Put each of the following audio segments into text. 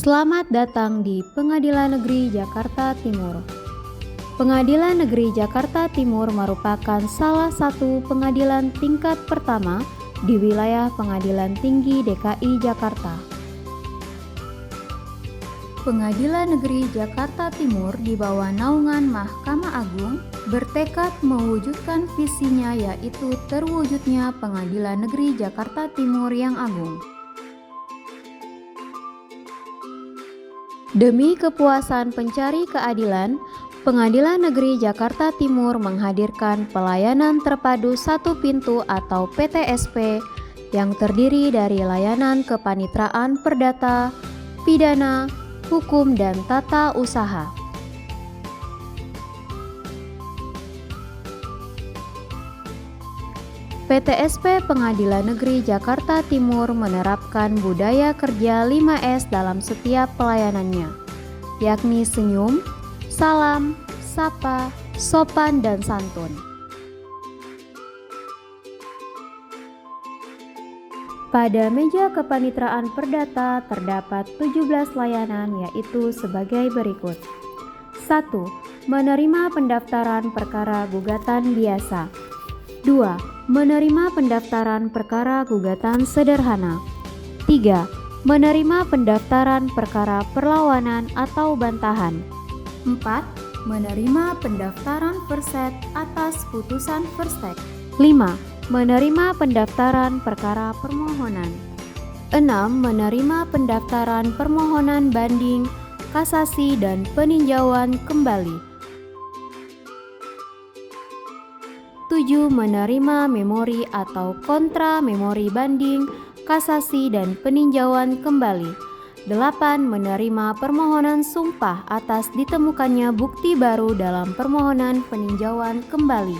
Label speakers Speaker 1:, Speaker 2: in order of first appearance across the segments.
Speaker 1: Selamat datang di Pengadilan Negeri Jakarta Timur. Pengadilan Negeri Jakarta Timur merupakan salah satu pengadilan tingkat pertama di wilayah Pengadilan Tinggi DKI Jakarta. Pengadilan Negeri Jakarta Timur di bawah naungan Mahkamah Agung bertekad mewujudkan visinya, yaitu terwujudnya Pengadilan Negeri Jakarta Timur yang agung. Demi kepuasan pencari keadilan, Pengadilan Negeri Jakarta Timur menghadirkan pelayanan terpadu satu pintu atau PTSP yang terdiri dari layanan kepanitraan perdata, pidana, hukum, dan tata usaha. PTSP Pengadilan Negeri Jakarta Timur menerapkan budaya kerja 5S dalam setiap pelayanannya, yakni senyum, salam, sapa, sopan, dan santun. Pada meja kepanitraan perdata terdapat 17 layanan, yaitu sebagai berikut. 1. Menerima pendaftaran perkara gugatan biasa. 2. Menerima pendaftaran perkara gugatan sederhana. 3. Menerima pendaftaran perkara perlawanan atau bantahan. 4. Menerima pendaftaran verset atas putusan verstek. 5. Menerima pendaftaran perkara permohonan. 6. Menerima pendaftaran permohonan banding, kasasi, dan peninjauan kembali. 7. Menerima memori atau kontra memori banding, kasasi, dan peninjauan kembali. 8. Menerima permohonan sumpah atas ditemukannya bukti baru dalam permohonan peninjauan kembali.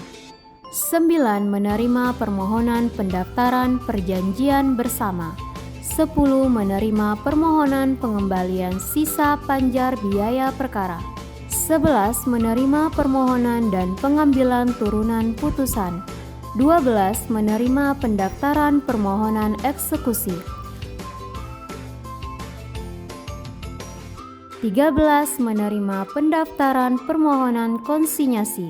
Speaker 1: 9. Menerima permohonan pendaftaran perjanjian bersama. 10. Menerima permohonan pengembalian sisa panjar biaya perkara. 11. Menerima permohonan dan pengambilan turunan putusan. 12. Menerima pendaftaran permohonan eksekusi. 13. Menerima pendaftaran permohonan konsinyasi.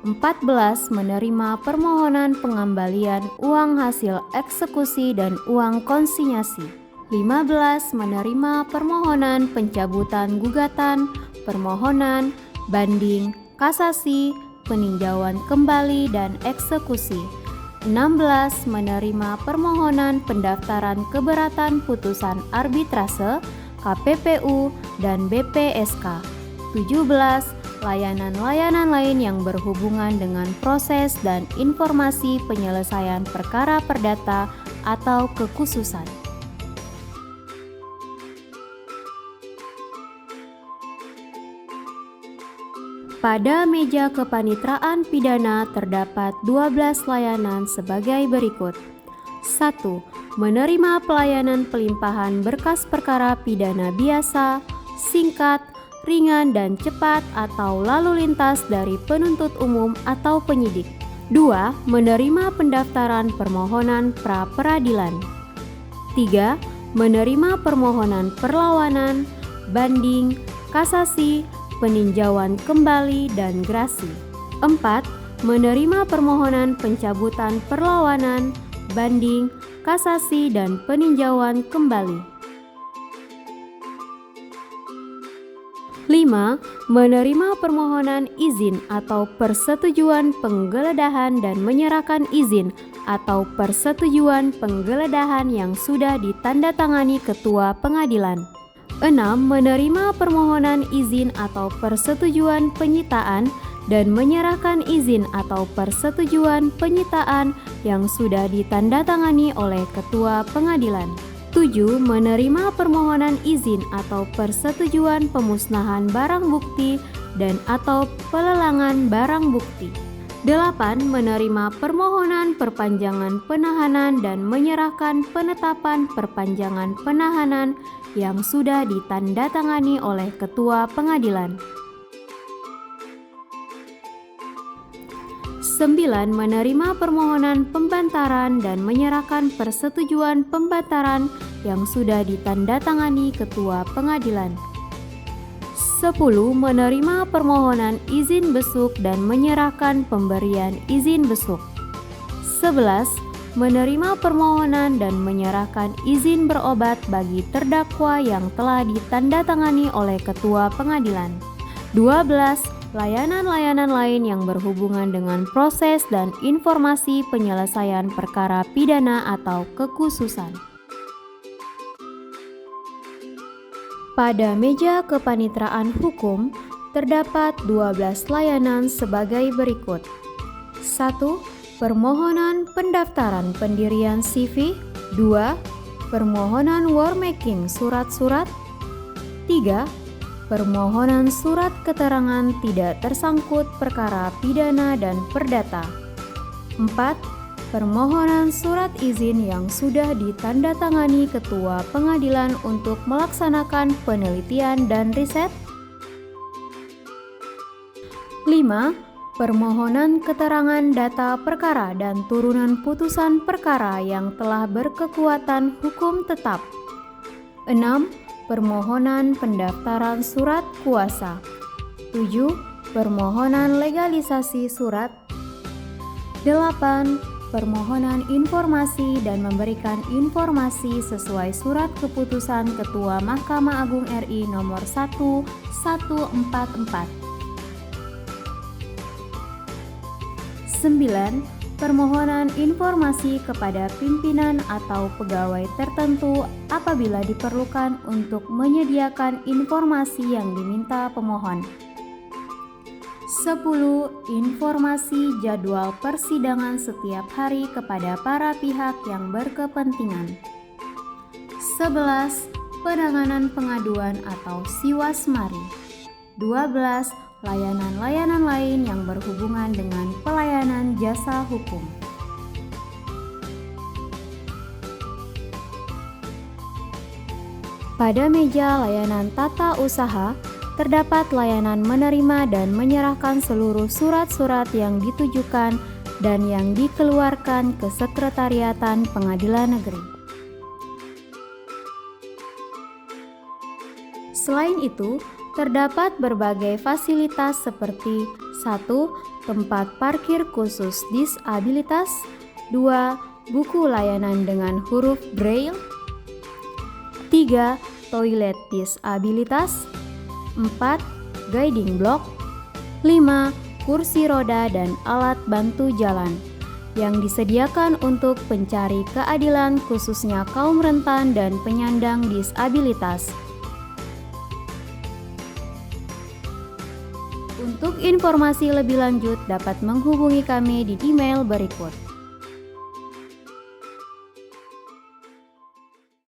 Speaker 1: 14. Menerima permohonan pengembalian uang hasil eksekusi dan uang konsinyasi. 15. Menerima permohonan pencabutan gugatan, permohonan, banding, kasasi, peninjauan kembali, dan eksekusi. 16. Menerima permohonan pendaftaran keberatan putusan arbitrase, KPPU, dan BPSK. 17. Layanan-layanan lain yang berhubungan dengan proses dan informasi penyelesaian perkara perdata atau kekhususan. Pada meja kepanitraan pidana terdapat 12 layanan sebagai berikut. 1. Menerima pelayanan pelimpahan berkas perkara pidana biasa, singkat, ringan, dan cepat atau lalu lintas dari penuntut umum atau penyidik. 2. Menerima pendaftaran permohonan pra-peradilan. 3. Menerima permohonan perlawanan, banding, kasasi, peninjauan kembali, dan grasi. 4. Menerima permohonan pencabutan perlawanan, banding, kasasi, dan peninjauan kembali. 5. Menerima permohonan izin atau persetujuan penggeledahan dan menyerahkan izin atau persetujuan penggeledahan yang sudah ditandatangani ketua pengadilan. 6. Menerima permohonan izin atau persetujuan penyitaan dan menyerahkan izin atau persetujuan penyitaan yang sudah ditandatangani oleh ketua pengadilan. 7. Menerima permohonan izin atau persetujuan pemusnahan barang bukti dan atau pelelangan barang bukti. 8. Menerima permohonan perpanjangan penahanan dan menyerahkan penetapan perpanjangan penahanan yang sudah ditandatangani oleh ketua pengadilan. 9. Menerima permohonan pembantaran dan menyerahkan persetujuan pembantaran yang sudah ditandatangani Ketua Pengadilan. 10. Menerima permohonan izin besuk dan menyerahkan pemberian izin besuk. 11. Menerima permohonan dan menyerahkan izin berobat bagi terdakwa yang telah ditandatangani oleh Ketua Pengadilan. 12. Layanan-layanan lain yang berhubungan dengan proses dan informasi penyelesaian perkara pidana atau kekhususan. Pada meja kepanitraan hukum, terdapat 12 layanan sebagai berikut. 1. Permohonan pendaftaran pendirian CV. 2. Permohonan warmaking surat-surat. 3. Permohonan surat keterangan tidak tersangkut perkara pidana dan perdata. 4. Permohonan surat izin yang sudah ditandatangani Ketua Pengadilan untuk melaksanakan penelitian dan riset. 5. Permohonan keterangan data perkara dan turunan putusan perkara yang telah berkekuatan hukum tetap. 6. Permohonan pendaftaran surat kuasa. 7. Permohonan legalisasi surat. 8. Permohonan informasi dan memberikan informasi sesuai surat keputusan Ketua Mahkamah Agung RI nomor 1144. 9. Permohonan informasi kepada pimpinan atau pegawai tertentu apabila diperlukan untuk menyediakan informasi yang diminta pemohon. 10. Informasi jadwal persidangan setiap hari kepada para pihak yang berkepentingan. 11. Penanganan pengaduan atau siwasmari. 12. Layanan-layanan lain yang berhubungan dengan pelayanan jasa hukum. Pada meja layanan tata usaha, terdapat layanan menerima dan menyerahkan seluruh surat-surat yang ditujukan dan yang dikeluarkan ke Sekretariatan Pengadilan Negeri. Selain itu, terdapat berbagai fasilitas seperti 1. Tempat parkir khusus disabilitas. 2. Buku layanan dengan huruf Braille. 3. Toilet disabilitas. 4. Guiding block. 5. Kursi roda dan alat bantu jalan yang disediakan untuk pencari keadilan khususnya kaum rentan dan penyandang disabilitas. Untuk informasi lebih lanjut dapat menghubungi kami di email berikut.